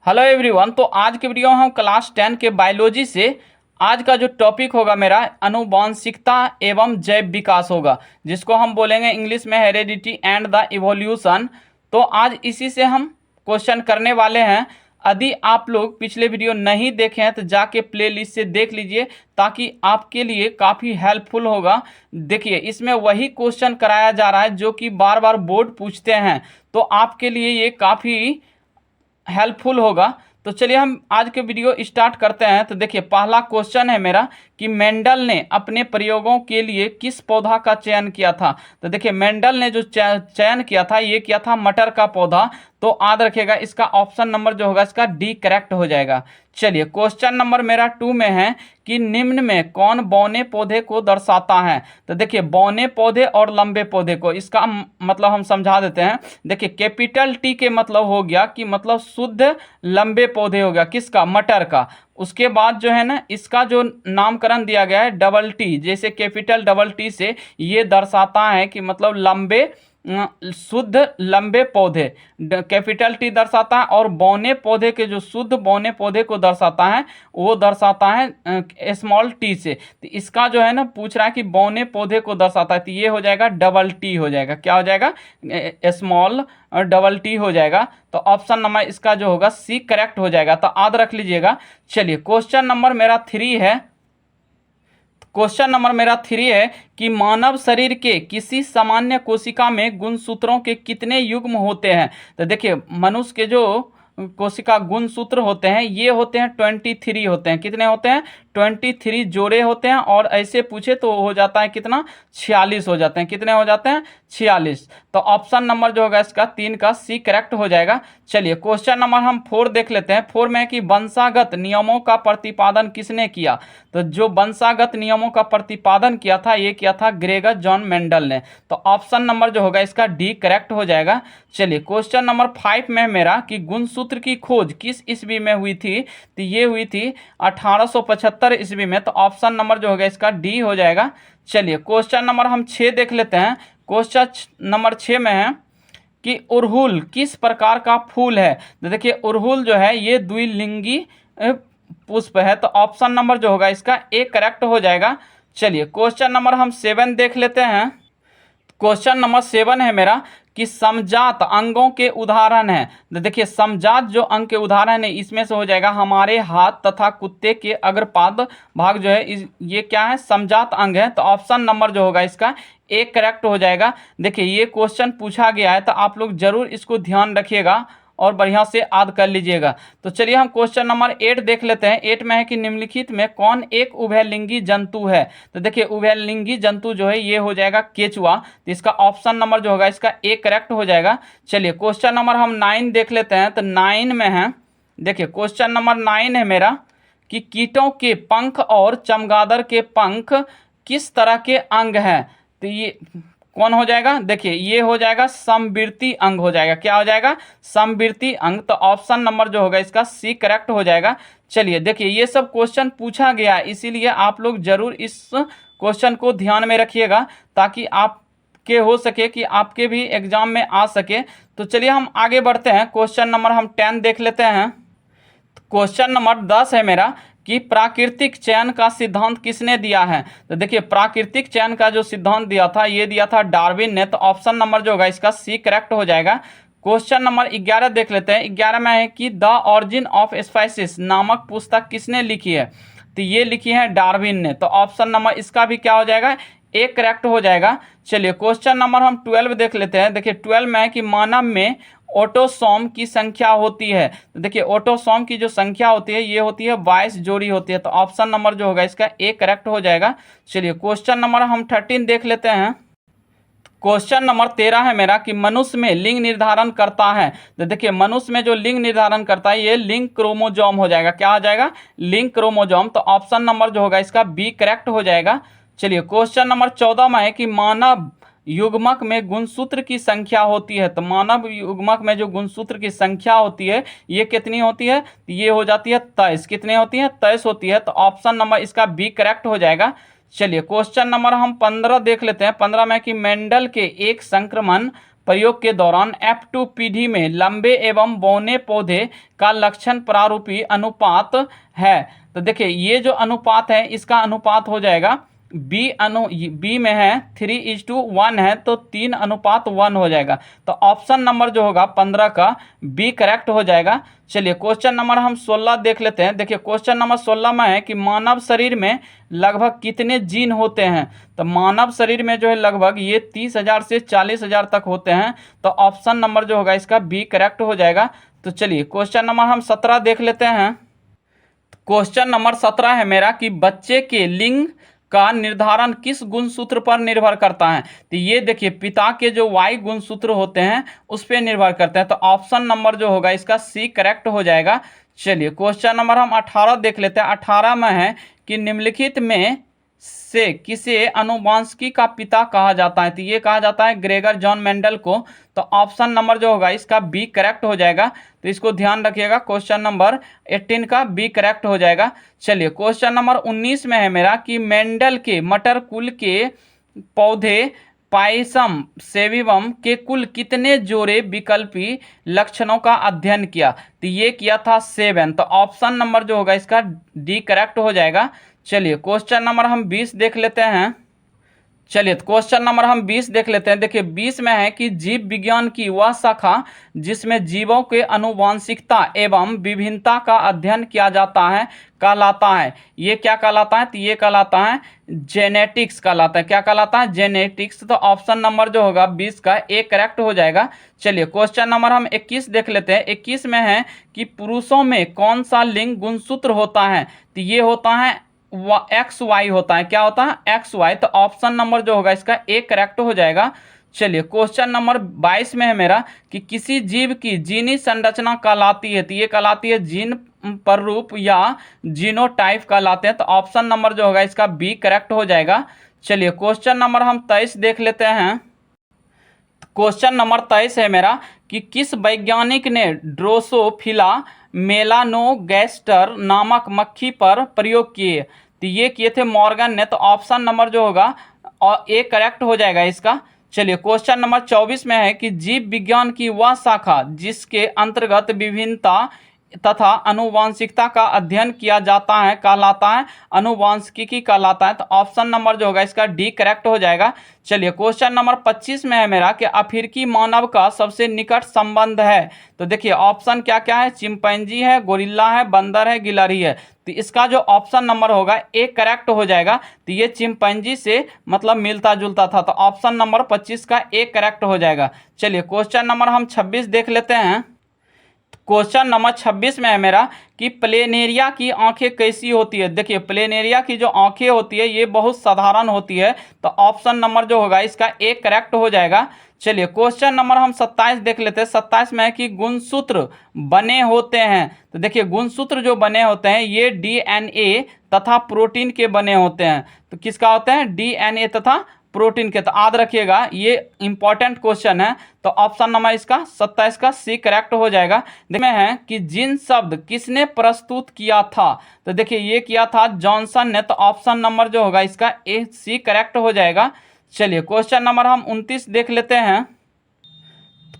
Hello everyone. तो आज के वीडियो में हम क्लास 10 के बायोलॉजी से आज का जो टॉपिक होगा मेरा आनुवांशिकता एवं जैव विकास होगा, जिसको हम बोलेंगे इंग्लिश में हेरेडिटी एंड द इवोल्यूशन। तो आज इसी से हम क्वेश्चन करने वाले हैं। यदि आप लोग पिछले वीडियो नहीं देखे हैं तो जाके प्लेलिस्ट से देख लीजिए, ताकि आपके लिए काफ़ी हेल्पफुल होगा। देखिए, इसमें वही क्वेश्चन कराया जा रहा है जो कि बार बार बोर्ड पूछते हैं, तो आपके लिए ये काफ़ी हेल्पफुल होगा। तो चलिए हम आज के वीडियो स्टार्ट करते हैं। तो देखिए, पहला क्वेश्चन है मेरा कि मेंडल ने अपने प्रयोगों के लिए किस पौधा का चयन किया था। तो देखिए, मेंडल ने जो चयन किया था ये किया था मटर का पौधा। तो याद रखिएगा, इसका ऑप्शन नंबर जो होगा इसका डी करेक्ट हो जाएगा। चलिए, क्वेश्चन नंबर मेरा 2 में है कि निम्न में कौन बौने पौधे को दर्शाता है। तो देखिए, बौने पौधे और लंबे पौधे को इसका मतलब हम समझा देते हैं। देखिए, कैपिटल टी के मतलब हो गया कि मतलब शुद्ध लंबे पौधे हो गया किसका, मटर का। उसके बाद जो है ना, इसका जो नामकरण दिया गया है डबल टी, जैसे कैपिटल डबल टी से ये दर्शाता है कि मतलब लंबे शुद्ध लंबे पौधे, कैपिटल टी दर्शाता है। और बौने पौधे के जो शुद्ध बौने पौधे को दर्शाता है वो दर्शाता है स्मॉल टी से। तो इसका जो है ना पूछ रहा है कि बौने पौधे को दर्शाता है, तो ये हो जाएगा डबल टी हो जाएगा। क्या हो जाएगा, स्मॉल डबल टी हो जाएगा। तो ऑप्शन नंबर इसका जो होगा सी करेक्ट हो जाएगा। तो याद रख लीजिएगा। चलिए, क्वेश्चन नंबर मेरा 3 है। क्वेश्चन नंबर मेरा 3 है कि मानव शरीर के किसी सामान्य कोशिका में गुणसूत्रों के कितने युग्म होते हैं। तो देखिए, मनुष्य के जो कोशिका गुणसूत्र होते हैं ये होते हैं 23 होते हैं। कितने होते हैं, 23 जोड़े होते हैं। और ऐसे पूछे तो हो जाता है कितना, 46 हो जाते हैं। कितने हो जाते हैं, 46। तो ऑप्शन नंबर जो होगा इसका 3 का सी करेक्ट हो जाएगा। चलिए, क्वेश्चन नंबर हम 4 देख लेते हैं। 4 में है कि वंशागत नियमों का प्रतिपादन किसने किया। तो जो वंशागत नियमों का प्रतिपादन किया था ये किया था ग्रेगर जॉन मेंडल ने। तो ऑप्शन नंबर जो होगा इसका डी करेक्ट हो जाएगा। चलिए, क्वेश्चन नंबर 5 में मेरा कि गुणसूत्र की खोज किस ईस्वी में हुई थी। तो ये हुई थी 1875 ईस्वी में। तो ऑप्शन नंबर जो होगा इसका डी हो जाएगा। चलिए, क्वेश्चन नंबर हम 6 देख लेते हैं। क्वेश्चन नंबर 6 में है कि अड़हुल किस प्रकार का फूल है। तो देखिए, अड़हुल जो है ये द्विलिंगी पुष्प है। तो ऑप्शन नंबर जो होगा इसका ए करेक्ट हो जाएगा। चलिए, क्वेश्चन नंबर हम 7 देख लेते हैं। क्वेश्चन नंबर 7 है मेरा कि समजात अंगों के उदाहरण है। तो देखिए, समजात जो अंग के उदाहरण है इसमें से हो जाएगा हमारे हाथ तथा कुत्ते के अग्रपाद भाग जो है ये क्या है, समजात अंग है। तो ऑप्शन नंबर जो होगा इसका एक करेक्ट हो जाएगा। देखिए, ये क्वेश्चन पूछा गया है तो आप लोग जरूर इसको ध्यान रखिएगा और बढ़िया से याद कर लीजिएगा। तो चलिए हम क्वेश्चन नंबर 8 देख लेते हैं। 8 में है कि निम्नलिखित में कौन एक उभयलिंगी जंतु है। तो देखिए, उभयलिंगी जंतु जो है ये हो जाएगा केचुआ। तो इसका ऑप्शन नंबर जो होगा इसका ए करेक्ट हो जाएगा। चलिए, क्वेश्चन नंबर हम 9 देख लेते हैं। तो 9 में है, देखिए क्वेश्चन नंबर 9 है मेरा कि कीटों के पंख और चमगादड़ के पंख किस तरह के अंग हैं। तो ये कौन हो जाएगा, देखिए ये हो जाएगा समवर्ती अंग हो जाएगा। क्या हो जाएगा, समवर्ती अंग। तो ऑप्शन नंबर जो होगा इसका सी करेक्ट हो जाएगा। चलिए, देखिए ये सब क्वेश्चन पूछा गया है, इसीलिए आप लोग जरूर इस क्वेश्चन को ध्यान में रखिएगा ताकि आपके हो सके कि आपके भी एग्जाम में आ सके। तो चलिए हम आगे बढ़ते हैं। क्वेश्चन नंबर हम 10 देख लेते हैं। क्वेश्चन नंबर 10 है मेरा कि प्राकृतिक चयन का सिद्धांत किसने दिया है। तो देखिए, प्राकृतिक चयन का जो सिद्धांत दिया था ये दिया था डार्विन ने। तो ऑप्शन नंबर जो होगा इसका सी करेक्ट हो जाएगा। क्वेश्चन नंबर 11 देख लेते हैं। 11 में है कि द ऑरिजिन ऑफ स्पाइसेस नामक पुस्तक किसने लिखी है। तो ये लिखी है डार्विन ने। तो ऑप्शन नंबर इसका भी क्या हो जाएगा, एक करेक्ट हो जाएगा। चलिए, क्वेश्चन नंबर हम 12 देख लेते हैं। देखिए, 12 में है कि मानव में ऑटोसोम की संख्या होती है। तो देखिए, ऑटोसोम की जो संख्या होती है ये होती है 22 जोड़ी होती है। तो ऑप्शन नंबर जो होगा इसका ए करेक्ट हो जाएगा। चलिए, क्वेश्चन नंबर हम 13 देख लेते हैं। क्वेश्चन नंबर 13 है मेरा कि मनुष्य में लिंग निर्धारण करता है। तो देखिए, मनुष्य में जो लिंग निर्धारण करता है ये लिंग क्रोमोजोम हो जाएगा। क्या हो जाएगा, लिंग क्रोमोजोम। तो ऑप्शन नंबर जो होगा इसका बी करेक्ट हो जाएगा। चलिए, क्वेश्चन नंबर 14 में है कि मानव युग्मक में गुणसूत्र की संख्या होती है। तो मानव युग्मक में जो गुणसूत्र की संख्या होती है ये कितनी होती है, ये हो जाती है 23। कितनी होती है, 23 होती है। तो ऑप्शन नंबर इसका बी करेक्ट हो जाएगा। चलिए, क्वेश्चन नंबर हम 15 देख लेते हैं। 15 में कि मेंडल के एक संक्रमण प्रयोग के दौरान F2 पीढ़ी में लंबे एवं बौने पौधे का लक्षण प्रारूपी अनुपात है। तो देखिए ये जो अनुपात है इसका अनुपात हो जाएगा बी में है 3:1 है तो 3:1 हो जाएगा। तो ऑप्शन नंबर जो होगा 15 का बी करेक्ट हो जाएगा। चलिए क्वेश्चन नंबर हम 16 देख लेते हैं। देखिए क्वेश्चन नंबर 16 में है कि मानव शरीर में लगभग कितने जीन होते हैं। तो मानव शरीर में जो है लगभग ये 30,000 से 40,000 तक होते हैं। तो ऑप्शन नंबर जो होगा इसका बी करेक्ट हो जाएगा। तो चलिए क्वेश्चन नंबर हम 17 देख लेते हैं। क्वेश्चन नंबर 17 है मेरा कि बच्चे के लिंग का निर्धारण किस गुणसूत्र पर निर्भर करता है। तो ये देखिए पिता के जो वाई गुणसूत्र होते हैं उस पर निर्भर करते हैं। तो ऑप्शन नंबर जो होगा इसका सी करेक्ट हो जाएगा। चलिए क्वेश्चन नंबर हम 18 देख लेते हैं। 18 में है कि निम्नलिखित में से किसे आनुवंशिकी का पिता कहा जाता है। तो ये कहा जाता है ग्रेगर जॉन मेंडल को। तो ऑप्शन नंबर जो होगा इसका बी करेक्ट हो जाएगा। तो इसको ध्यान रखिएगा, क्वेश्चन नंबर 18 का बी करेक्ट हो जाएगा। चलिए क्वेश्चन नंबर 19 में है मेरा कि मेंडल के मटर कुल के पौधे पाइसम सेविवम के कुल कितने जोड़े विकल्पी लक्षणों का अध्ययन किया। तो ये किया था 7। तो ऑप्शन नंबर जो होगा इसका डी करेक्ट हो जाएगा। चलिए क्वेश्चन नंबर हम 20 देख लेते हैं। चलिए क्वेश्चन नंबर हम 20 देख लेते हैं। देखिए 20 में है कि जीव विज्ञान की वह शाखा जिसमें जीवों के आनुवंशिकता एवं विभिन्नता का अध्ययन किया जाता है कहलाता है। ये क्या कहलाता है। तो ये कहलाता है जेनेटिक्स कहलाता है। क्या कहलाता है, जेनेटिक्स। तो ऑप्शन नंबर जो होगा 20 का ए करेक्ट हो जाएगा। चलिए क्वेश्चन नंबर हम 21 देख लेते हैं। 21 में है कि पुरुषों में कौन सा लिंग गुणसूत्र होता है। तो ये होता है एक्स वाई होता है। क्या होता है, एक्स वाई। तो ऑप्शन नंबर जो होगा इसका ए करेक्ट हो जाएगा। चलिए क्वेश्चन नंबर 22 में है मेरा कि किसी जीव की जीनी संरचना कहलाती है। तो ये कहलाती है जीन प्ररूप या जीनोटाइप कहलाते हैं। तो ऑप्शन नंबर जो होगा इसका बी करेक्ट हो जाएगा। चलिए क्वेश्चन नंबर हम 23 देख लेते हैं। क्वेश्चन नंबर 23 है मेरा कि किस वैज्ञानिक ने ड्रोसोफिला मेलानोगैस्टर नामक मक्खी पर प्रयोग किए। तो ये किए थे मॉर्गन ने। तो ऑप्शन नंबर जो होगा और ए करेक्ट हो जाएगा इसका। चलिए क्वेश्चन नंबर 24 में है कि जीव विज्ञान की वह शाखा जिसके अंतर्गत विभिन्नता तथा आनुवंशिकता का अध्ययन किया जाता है कहलाता है आनुवंशिकी कहलाता है। तो ऑप्शन नंबर जो होगा इसका डी करेक्ट हो जाएगा। चलिए क्वेश्चन नंबर 25 में है मेरा कि अफ्रीकी मानव का सबसे निकट संबंध है। तो देखिए ऑप्शन क्या क्या है, चिंपैंजी है, गोरिल्ला है, बंदर है, गिलहरी है। तो इसका जो ऑप्शन नंबर होगा ए करेक्ट हो जाएगा। तो ये चिंपैंजी से मतलब मिलता जुलता था। तो ऑप्शन नंबर 25 का ए करेक्ट हो जाएगा। चलिए क्वेश्चन नंबर हम 26 देख लेते हैं। क्वेश्चन नंबर 26 में है मेरा कि प्लेनेरिया की आंखें कैसी होती है। देखिए प्लेनेरिया की जो आंखें होती है ये बहुत साधारण होती है। तो ऑप्शन नंबर जो होगा इसका ए करेक्ट हो जाएगा। चलिए क्वेश्चन नंबर हम 27 देख लेते हैं। 27 में है कि गुणसूत्र बने होते हैं। तो देखिए गुणसूत्र जो बने होते हैं ये डीएनए तथा प्रोटीन के बने होते हैं। तो किसका होते हैं, डीएनए तथा प्रोटीन के। तो याद रखिएगा ये इंपॉर्टेंट क्वेश्चन है। तो ऑप्शन नंबर इसका 27 का सी करेक्ट हो जाएगा। देखते हैं कि जिन शब्द किसने प्रस्तुत किया था। तो देखिए ये किया था जॉनसन ने। तो ऑप्शन नंबर जो होगा इसका ए सी करेक्ट हो जाएगा। चलिए क्वेश्चन नंबर हम 29 देख लेते हैं।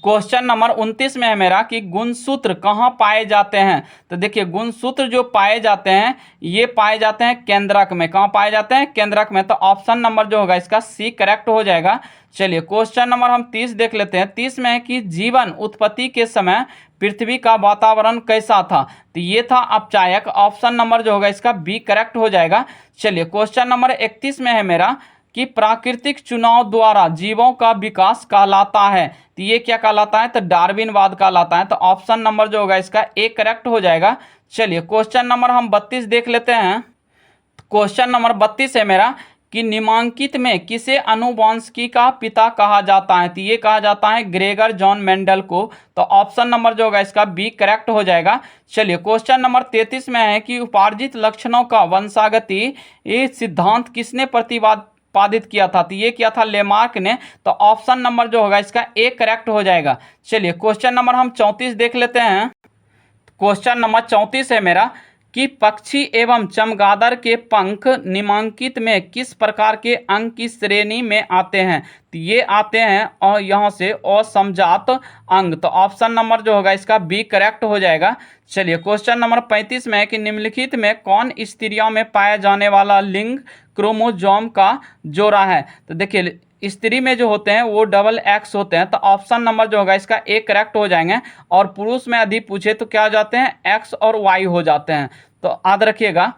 क्वेश्चन नंबर 29 में है मेरा कि गुणसूत्र कहाँ पाए जाते हैं। तो देखिए गुणसूत्र जो पाए जाते हैं ये पाए जाते हैं केंद्रक में। कहाँ पाए जाते हैं, केंद्रक में। तो ऑप्शन नंबर जो होगा इसका सी करेक्ट हो जाएगा। चलिए क्वेश्चन नंबर हम 30 देख लेते हैं। 30 में है कि जीवन उत्पत्ति के समय पृथ्वी का वातावरण कैसा था। तो ये था अपचायक। ऑप्शन नंबर जो होगा इसका बी करेक्ट हो जाएगा। चलिए क्वेश्चन नंबर 31 में है मेरा कि प्राकृतिक चुनाव द्वारा जीवों का विकास कहलाता है। तो ये क्या कहलाता है, तो डार्विनवाद कहलाता है। तो ऑप्शन नंबर जो होगा इसका ए करेक्ट हो जाएगा। चलिए क्वेश्चन नंबर हम 32 देख लेते हैं। क्वेश्चन नंबर 32 है मेरा कि निम्नांकित में किसे आनुवंशिकी का पिता कहा जाता है। तो ये कहा जाता है ग्रेगर जॉन मेंडल को। तो ऑप्शन नंबर जो होगा इसका बी करेक्ट हो जाएगा। चलिए क्वेश्चन नंबर 33 में है कि उपार्जित लक्षणों का वंशागति ये सिद्धांत किसने प्रतिपादित किया था। तो ये किया था लेमार्क ने। तो ऑप्शन नंबर जो होगा इसका ए करेक्ट हो जाएगा। चलिए क्वेश्चन नंबर हम 34 देख लेते हैं। क्वेश्चन नंबर 34 है मेरा कि पक्षी एवं चमगादड़ के पंख निम्नलिखित में किस प्रकार के अंग की श्रेणी में आते हैं? तो ये आते हैं और यहाँ से असमजात अंग। तो ऑप्शन नंबर जो होगा इसका बी करेक्ट हो जाएगा। चलिए क्वेश्चन नंबर 35 में है कि निम्नलिखित में कौन स्त्रियों में पाया जाने वाला लिंग क्रोमोजोम का जोड़ा है? तो देखिए स्त्री में जो होते हैं वो डबल एक्स होते हैं, तो ऑप्शन नंबर जो होगा इसका ए करेक्ट हो जाएंगे। और पुरुष में यदि पूछे तो क्या हो जाते हैं? एक्स और वाई हो जाते हैं, तो याद रखिएगा।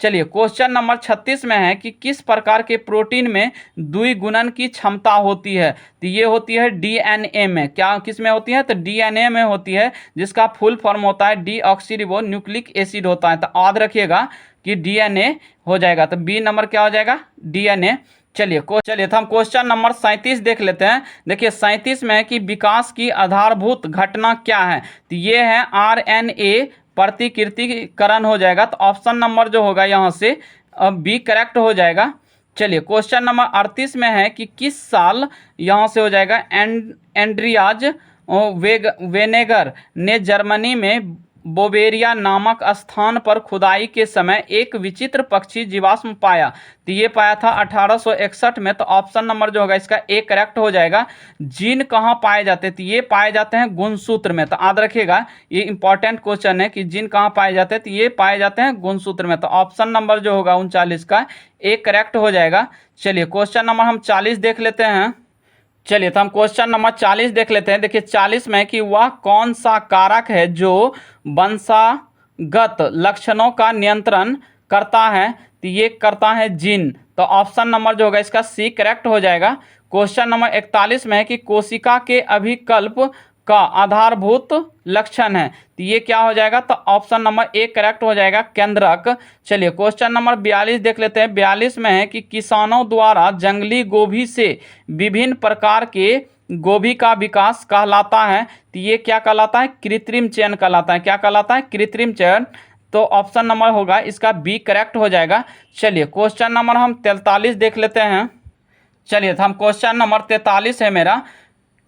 चलिए क्वेश्चन नंबर 36 में है कि किस प्रकार के प्रोटीन में द्विगुणन की क्षमता होती है? तो ये होती है डीएनए में। क्या किस में होती है? तो डीएनए में होती है, जिसका फुल फॉर्म होता है डीऑक्सीरिबो न्यूक्लिक एसिड होता है। तो याद रखिएगा कि डीएनए हो जाएगा। तो बी नंबर क्या हो जाएगा? डीएनए। चलिए तो हम क्वेश्चन नंबर 37 देख लेते हैं। देखिए 37 में है कि विकास की आधारभूत घटना क्या है? तो ये है आरएनए प्रतिकृतिकरण हो जाएगा। तो ऑप्शन नंबर जो होगा यहाँ से बी करेक्ट हो जाएगा। चलिए क्वेश्चन नंबर 38 में है कि किस साल, यहाँ से हो जाएगा एंड्रियाज वेनेगर ने जर्मनी में बोवेरिया नामक स्थान पर खुदाई के समय एक विचित्र पक्षी जीवाश्म पाया? तो ये पाया था 1861 में। तो ऑप्शन नंबर जो होगा इसका ए करेक्ट हो जाएगा। जीन कहाँ पाए जाते? तो ये पाए जाते हैं गुणसूत्र में। तो याद रखिएगा ये इंपॉर्टेंट क्वेश्चन है कि जीन कहाँ पाए जाते हैं? तो ये पाए जाते हैं गुणसूत्र में। तो ऑप्शन नंबर जो होगा 39 का ए करेक्ट हो जाएगा। चलिए क्वेश्चन नंबर हम 40 देख लेते हैं। चलिए तो हम क्वेश्चन नंबर 40 देख लेते हैं। देखिए 40 में कि वह कौन सा कारक है जो वंशागत लक्षणों का नियंत्रण करता है? तो ये करता है जीन। तो ऑप्शन नंबर जो होगा इसका सी करेक्ट हो जाएगा। क्वेश्चन नंबर 41 में है कि कोशिका के अभिकल्प का आधारभूत लक्षण है? तो ये क्या हो जाएगा? तो ऑप्शन नंबर ए करेक्ट हो जाएगा, केंद्रक। चलिए क्वेश्चन नंबर 42 देख लेते हैं। 42 में है कि किसानों द्वारा जंगली गोभी से विभिन्न प्रकार के गोभी का विकास कहलाता है? तो ये क्या कहलाता है? कृत्रिम चयन कहलाता है। क्या कहलाता है? कृत्रिम चयन। तो ऑप्शन नंबर होगा इसका बी करेक्ट हो जाएगा। चलिए क्वेश्चन नंबर हम 43 देख लेते हैं। चलिए तो हम क्वेश्चन नंबर 43 है मेरा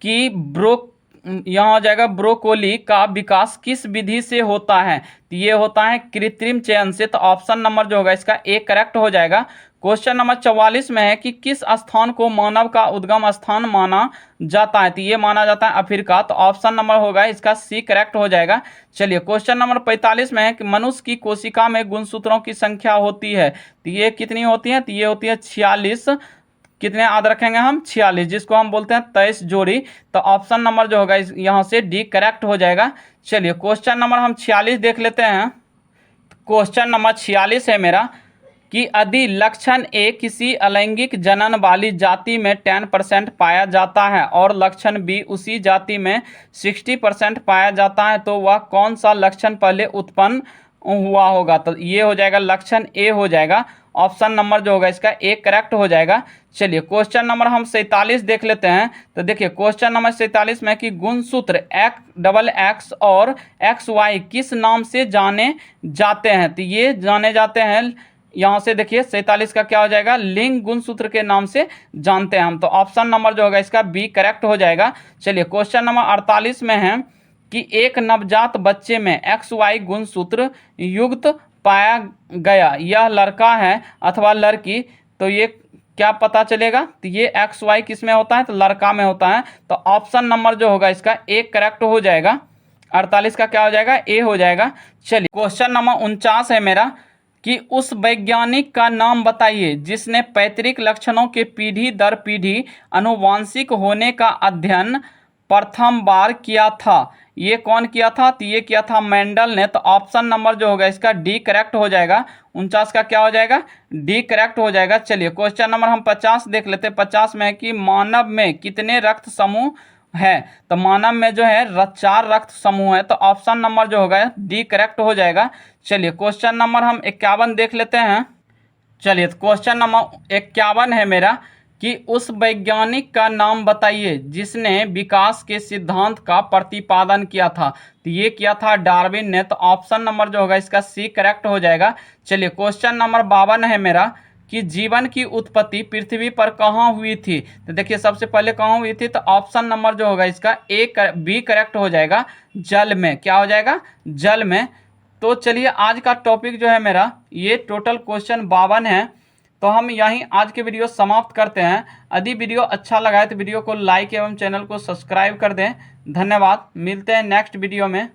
कि यहाँ हो जाएगा ब्रोकोली का विकास किस विधि से होता है? तो ये होता है कृत्रिम चयन से। तो ऑप्शन नंबर जो होगा इसका ए करेक्ट हो जाएगा। क्वेश्चन नंबर 44 में है कि किस स्थान को मानव का उद्गम स्थान माना जाता है? तो ये माना जाता है अफ्रीका। तो ऑप्शन नंबर होगा इसका सी करेक्ट हो जाएगा। चलिए क्वेश्चन नंबर 45 में है कि मनुष्य की कोशिका में गुणसूत्रों की संख्या होती है? तो ये कितनी होती है? तो ये होती है 46। कितने याद रखेंगे हम? 46, जिसको हम बोलते हैं 23 जोड़ी। तो ऑप्शन नंबर जो होगा यहाँ से डी करेक्ट हो जाएगा। चलिए क्वेश्चन नंबर हम 46 देख लेते हैं। क्वेश्चन नंबर 46 है मेरा कि यदि लक्षण ए किसी अलैंगिक जनन वाली जाति में 10% पाया जाता है और लक्षण बी उसी जाति में 60% पाया जाता है, तो वह कौन सा लक्षण पहले उत्पन्न हुआ होगा? तो ये हो जाएगा लक्षण ए हो जाएगा। ऑप्शन नंबर जो होगा इसका ए करेक्ट हो जाएगा। चलिए क्वेश्चन नंबर हम 47 देख लेते हैं। तो देखिए क्वेश्चन नंबर 47 में कि गुणसूत्र XX और XY किस नाम से जाने जाते हैं? तो ये जाने जाते हैं, यहाँ से देखिए 47 का क्या हो जाएगा? लिंग गुणसूत्र के नाम से जानते हैं हम। तो ऑप्शन नंबर जो होगा इसका बी करेक्ट हो जाएगा। चलिए क्वेश्चन नंबर 48 में है कि एक नवजात बच्चे में XY गुणसूत्र युक्त पाया गया, यह लड़का है अथवा लड़की, तो ये क्या पता चलेगा? तो ये XY किस में होता है? तो लड़का में होता है। तो ऑप्शन नंबर जो होगा इसका ए करेक्ट हो जाएगा। 48 का क्या हो जाएगा? ए हो जाएगा। चलिए क्वेश्चन नंबर 49 है मेरा कि उस वैज्ञानिक का नाम बताइए जिसने पैतृक लक्षणों के पीढ़ी दर पीढ़ी आनुवांशिक होने का अध्ययन प्रथम बार किया था। ये कौन किया था? तो ये किया था मेंडल ने। तो ऑप्शन नंबर जो होगा इसका डी करेक्ट हो जाएगा। 49 का क्या हो जाएगा? डी करेक्ट हो जाएगा। चलिए क्वेश्चन नंबर हम 50 देख लेते हैं। 50 में है कि मानव में कितने रक्त समूह है? तो मानव में जो है 4 रक्त समूह है। तो ऑप्शन नंबर जो होगा डी करेक्ट हो जाएगा। चलिए क्वेश्चन नंबर हम 51 देख लेते हैं। चलिए तो क्वेश्चन नंबर 51 है मेरा कि उस वैज्ञानिक का नाम बताइए जिसने विकास के सिद्धांत का प्रतिपादन किया था। तो ये किया था डार्विन ने। तो ऑप्शन नंबर जो होगा इसका सी करेक्ट हो जाएगा। चलिए क्वेश्चन नंबर 52 है मेरा कि जीवन की उत्पत्ति पृथ्वी पर कहाँ हुई थी? तो देखिए सबसे पहले कहाँ हुई थी? तो ऑप्शन नंबर जो होगा इसका बी करेक्ट हो जाएगा, जल में। क्या हो जाएगा? जल में। तो चलिए आज का टॉपिक जो है मेरा ये टोटल क्वेश्चन 52 है। तो हम यहीं आज के वीडियो समाप्त करते हैं। यदि वीडियो अच्छा लगा है तो वीडियो को लाइक एवं चैनल को सब्सक्राइब कर दें। धन्यवाद, मिलते हैं नेक्स्ट वीडियो में।